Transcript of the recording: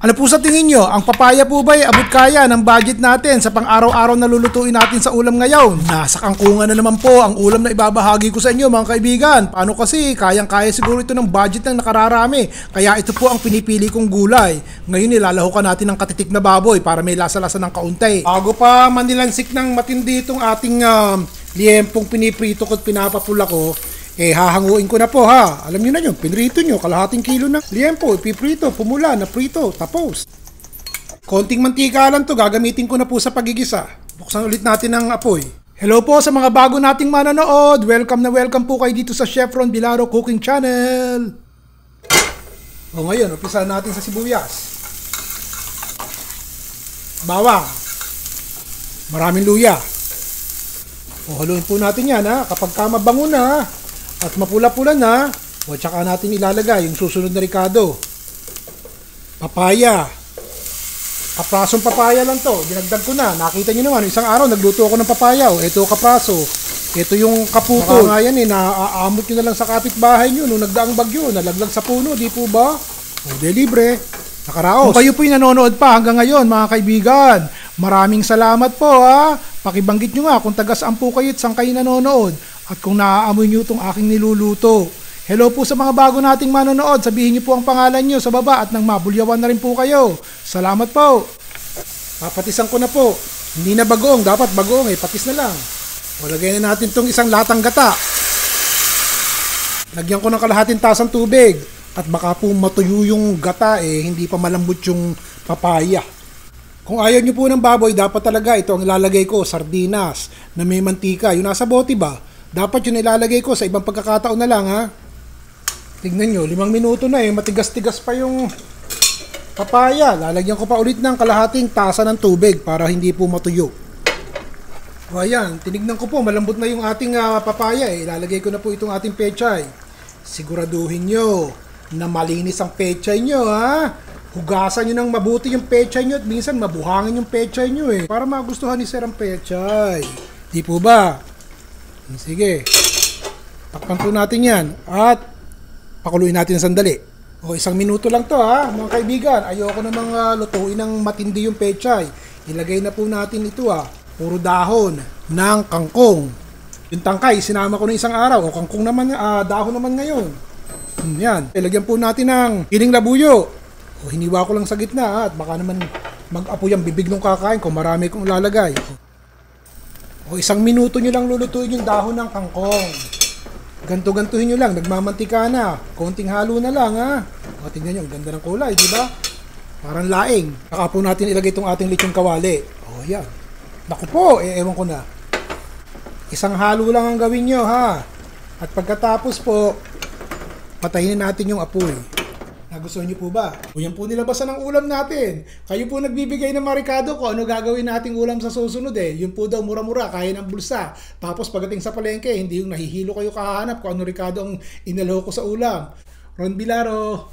Ano po sa tingin nyo? Ang papaya po ba'y abot kaya ng budget natin sa pang-araw-araw na lulutuin natin sa ulam ngayon? Nasa kangkungan na naman po ang ulam na ibabahagi ko sa inyo mga kaibigan. Paano kasi? Kayang-kaya siguro ito ng budget ng nakararami. Kaya ito po ang pinipili kong gulay. Ngayon nilalahukan natin ng katitik na baboy para may lasa-lasa ng kaunti. Bago pa manilansik ng matindi itong ating liempong piniprito ko at pinapapula ko, hahanguin ko na po ha. Alam niyo na yun, pinrito nyo, kalahating kilo na liempo, ipiprito, pumula, na prito, tapos. Konting mantika lang to, gagamitin ko na po sa pagigisa. Buksan ulit natin ang apoy. Hello po sa mga bago nating manonood. Welcome na welcome po kayo dito sa Chef Ron Vilaro Cooking Channel. O ngayon, umpisa natin sa sibuyas. Bawang. Maraming luya. O haluin po natin yan ha. Kapag mabango na at mapula-pula na, o tsaka natin ilalagay yung susunod na ricado. Papaya. Kaprasong papaya lang to. Dinagdag ko na. Nakita nyo naman, isang araw nagluto ako ng papaya. O, ito kapraso. Ito yung kaputo. Nga yan naaamot nyo na lang sa kapitbahay nyo. Nung nagdaang bagyo, nalaglag sa puno. Di po ba? O, de libre. Nakaraos. Kung kayo po'y nanonood pa hanggang ngayon, mga kaibigan, maraming salamat po ha. Pakibanggit nyo nga kung taga-saan po kayo at saan kayo nanonood. At kung naaamoy nyo itong aking niluluto. Hello po sa mga bago nating manonood. Sabihin nyo po ang pangalan nyo sa baba at nang mabulyawan na rin po kayo. Salamat po. Papatisan ko na po. Hindi na bagoong. Dapat bagoong patis na lang. O, lagyan na natin itong isang latang gata. Lagyan ko ng kalahating tasang tubig. At baka po matuyo yung gata hindi pa malambot yung papaya. Kung ayaw nyo po ng baboy, dapat talaga ito ang ilalagay ko, sardinas na may mantika. Yung nasa bote ba? Dapat yun ilalagay ko sa ibang pagkakataon na lang ha. Tignan nyo, 5 minuto na matigas-tigas pa yung papaya. Lalagyan ko pa ulit ng kalahating tasa ng tubig para hindi po matuyo. O ayan, tinignan ko po, malambot na yung ating papaya Ilalagay ko na po itong ating pechay. Siguraduhin nyo na malinis ang pechay nyo ha. Hugasan nyo ng mabuti yung pechay nyo at minsan mabuhangin yung pechay nyo para magustuhan ni Sir ang pechay. Di po ba? Sige. Takpan po natin yan at pakuluin natin sandali. O, 1 minuto lang to ha, mga kaibigan. Ayoko namang lutuin ng matindi yung pechay. Ilagay na po natin ito puro dahon ng kangkong. Yung tangkay, sinama ko na isang araw. O kangkong naman, dahon naman ngayon. Yan. Ilagyan po natin ng giling labuyo. O, hiniwa ko lang sa gitna at baka naman mag-apoy ang bibig ng kakain kung marami kong lalagay. O, 1 minuto nyo lang lulutuin yung dahon ng kangkong. Ganto-gantuhin nyo lang, nagmamantika na. Konting halo na lang ha. O, tingnan nyo, ang ganda ng kulay, di ba? Parang laing. Saka po natin ilagay itong ating lechong kawali. O, yan. Naku po, ewan ko na. 1 halo lang ang gawin nyo ha. At pagkatapos po, patayin natin yung apoy. Nagustuhan niyo po ba? O yan po nilabasan ng ulam natin. Kayo po nagbibigay ng marikado ko ano gagawin nating ulam sa susunod Yun po daw mura-mura, kaya ng bulsa. Tapos pagdating sa palengke, hindi yung nahihilo kayo kahanap kung ano rikado ang inalaw ko sa ulam. Ron Vilaro.